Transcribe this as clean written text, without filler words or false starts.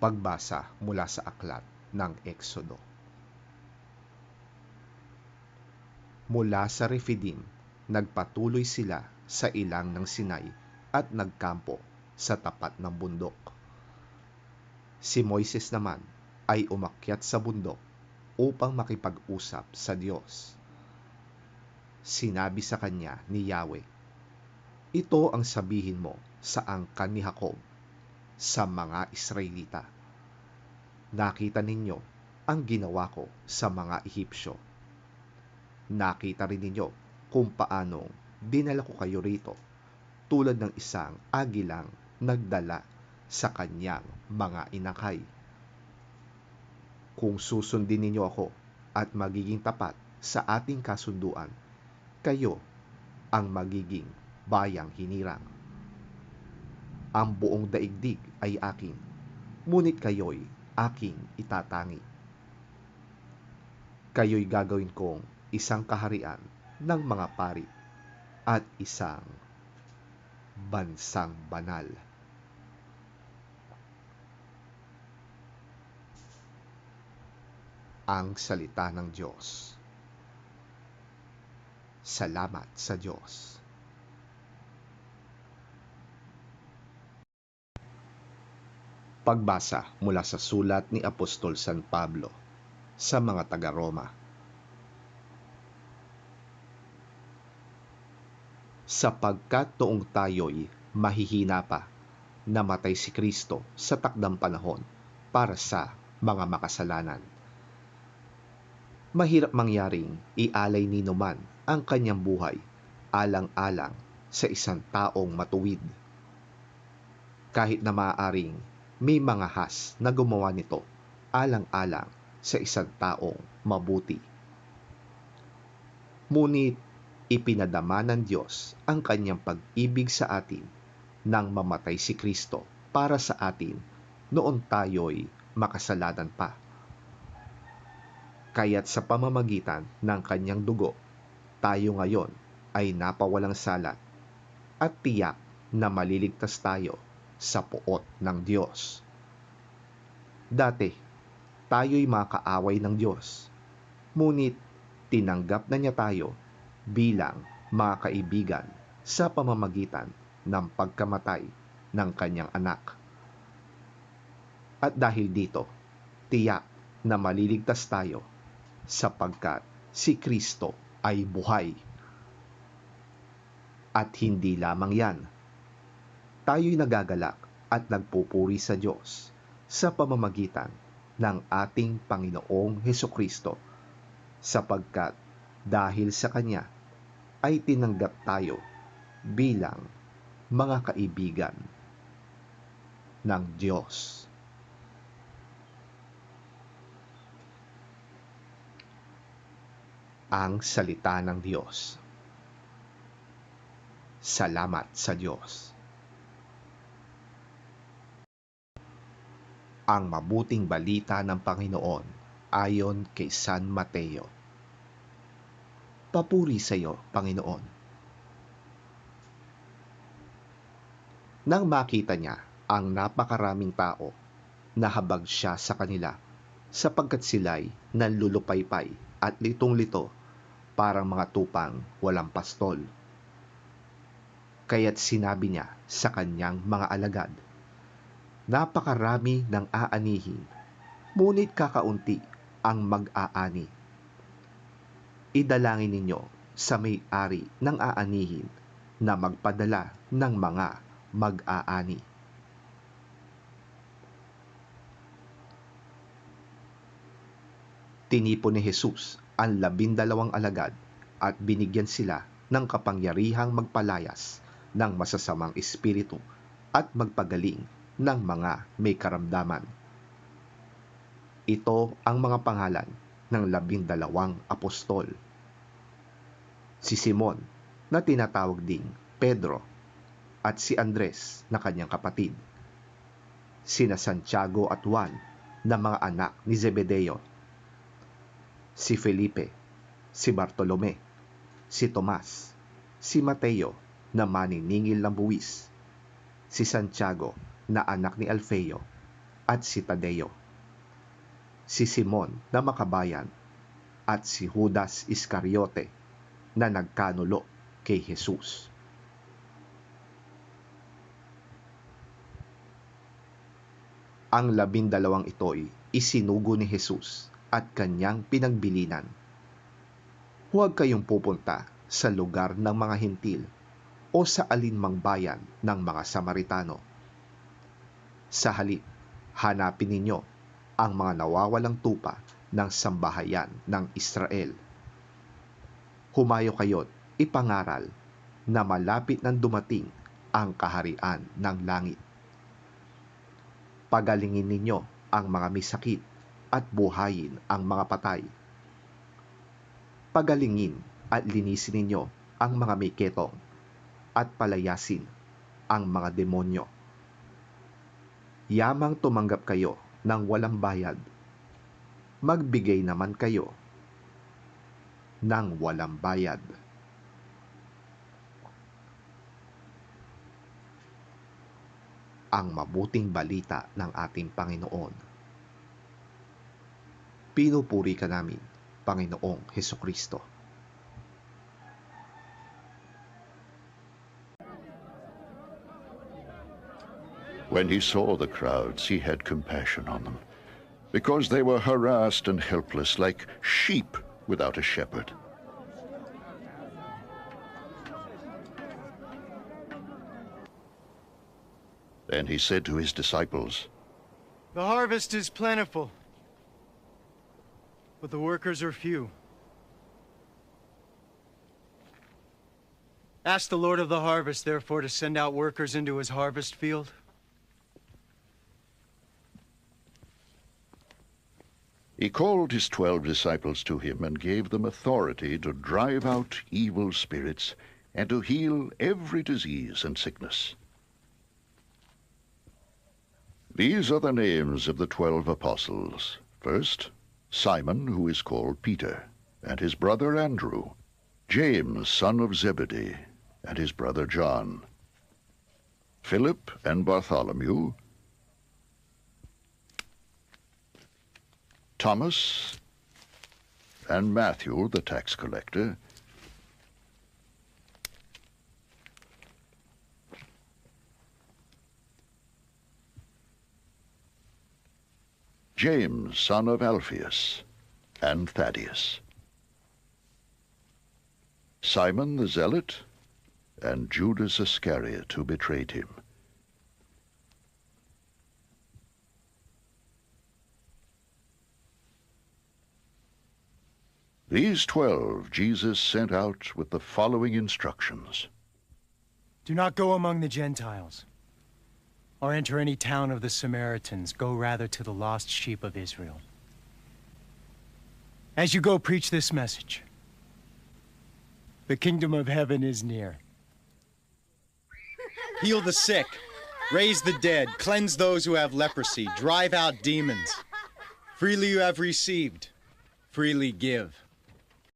Pagbasa mula sa aklat ng Eksodo. Mula sa Refidim, nagpatuloy sila sa ilang ng Sinai at nagkampo sa tapat ng bundok. Si Moises naman ay umakyat sa bundok upang makipag-usap sa Diyos. Sinabi sa kanya ni Yahweh, "Ito ang sabihin mo sa angkan ni Jacob, sa mga Israelita. Nakita ninyo ang ginawa ko sa mga Ehipsyo. Nakita rin ninyo kung paanong dinala ko kayo rito tulad ng isang agilang nagdala sa kanyang mga inakay. Kung susundin ninyo ako at magiging tapat sa ating kasunduan, kayo ang magiging bayang hinirang. Ang buong daigdig ay akin, ngunit kayo'y aking itatangi. Kayo'y gagawin kong isang kaharian ng mga pari at isang bansang banal." Ang salita ng Diyos. Salamat sa Diyos. Pagbasa mula sa sulat ni Apostol San Pablo sa mga taga-Roma. Sapagkat noong tayo'y mahihina pa, namatay si Kristo sa takdang panahon para sa mga makasalanan. Mahirap mangyaring ialay ni numan ang kanyang buhay alang-alang sa isang taong matuwid. Kahit na maaaring may mga has na gumawa nito alang-alang sa isang taong mabuti. Ngunit ipinadama ng Diyos ang kanyang pag-ibig sa atin nang mamatay si Kristo para sa atin noon tayo'y makasalanan pa. Kaya't sa pamamagitan ng kanyang dugo, tayo ngayon ay napawalang sala at tiyak na maliligtas tayo sa poot ng Diyos. Dati, tayo'y mga kaaway ng Diyos, ngunit tinanggap na niya tayo bilang mga kaibigan sa pamamagitan ng pagkamatay ng kanyang anak. At dahil dito, tiyak na maliligtas tayo sapagkat si Kristo ay buhay. At hindi lamang yan, tayo'y nagagalak at nagpupuri sa Diyos sa pamamagitan ng ating Panginoong Hesukristo, sapagkat dahil sa Kanya ay tinanggap tayo bilang mga kaibigan ng Diyos. Ang salita ng Diyos. Salamat sa Diyos. Ang mabuting balita ng Panginoon ayon kay San Mateo. Papuri sa iyo, Panginoon. Nang makita niya ang napakaraming tao, nahabag siya sa kanila sapagkat sila'y nanlulupaypay at litong-lito parang mga tupang walang pastol. Kaya't sinabi niya sa kanyang mga alagad, "Napakarami ng aanihin, ngunit kakaunti ang mag-aani. Idalangin ninyo sa may-ari ng aanihin na magpadala ng mga mag-aani." Tinipon ni Jesus ang 12 alagad at binigyan sila ng kapangyarihang magpalayas ng masasamang espiritu at magpagaling ng mga may karamdaman. Ito ang mga pangalan ng 12 apostol. Si Simon, na tinatawag ding Pedro, at si Andres na kanyang kapatid. Sina Santiago at Juan na mga anak ni Zebedeo. Si Felipe, si Bartolome, si Tomas, si Mateo na maniningil ng buwis, si Santiago na anak ni Alfeo, at si Tadeo, si Simon na makabayan at si Judas Iscariote na nagkanulo kay Jesus. Ang 12 ito'y isinugo ni Jesus at kanyang pinagbilinan. Huwag kayong pupunta sa lugar ng mga hintil o sa alinmang bayan ng mga Samaritano. Sa halip, hanapin ninyo ang mga nawawalang tupa ng sambahayan ng Israel. Humayo kayo't ipangaral na malapit nang dumating ang kaharian ng langit. Pagalingin ninyo ang mga misakit at buhayin ang mga patay. Pagalingin at linisin ninyo ang mga may ketong at palayasin ang mga demonyo. Yamang tumanggap kayo ng walang bayad, magbigay naman kayo ng walang bayad. Ang mabuting balita ng ating Panginoon. Pinupuri ka namin, Panginoong Hesukristo. When he saw the crowds, he had compassion on them, because they were harassed and helpless, like sheep without a shepherd. Then he said to his disciples, "The harvest is plentiful, but the workers are few. Ask the Lord of the harvest, therefore, to send out workers into his harvest field." He called his 12 disciples to him and gave them authority to drive out evil spirits and to heal every disease and sickness. These are the names of the 12 apostles. First, Simon, who is called Peter, and his brother Andrew, James, son of Zebedee, and his brother John, Philip and Bartholomew, Thomas and Matthew, the tax collector, James, son of Alphaeus, and Thaddeus, Simon the Zealot, and Judas Iscariot, who betrayed him. These 12 Jesus sent out with the following instructions. Do not go among the Gentiles, or enter any town of the Samaritans. Go rather to the lost sheep of Israel. As you go, preach this message. The kingdom of heaven is near. Heal the sick, raise the dead, cleanse those who have leprosy, drive out demons. Freely you have received, freely give.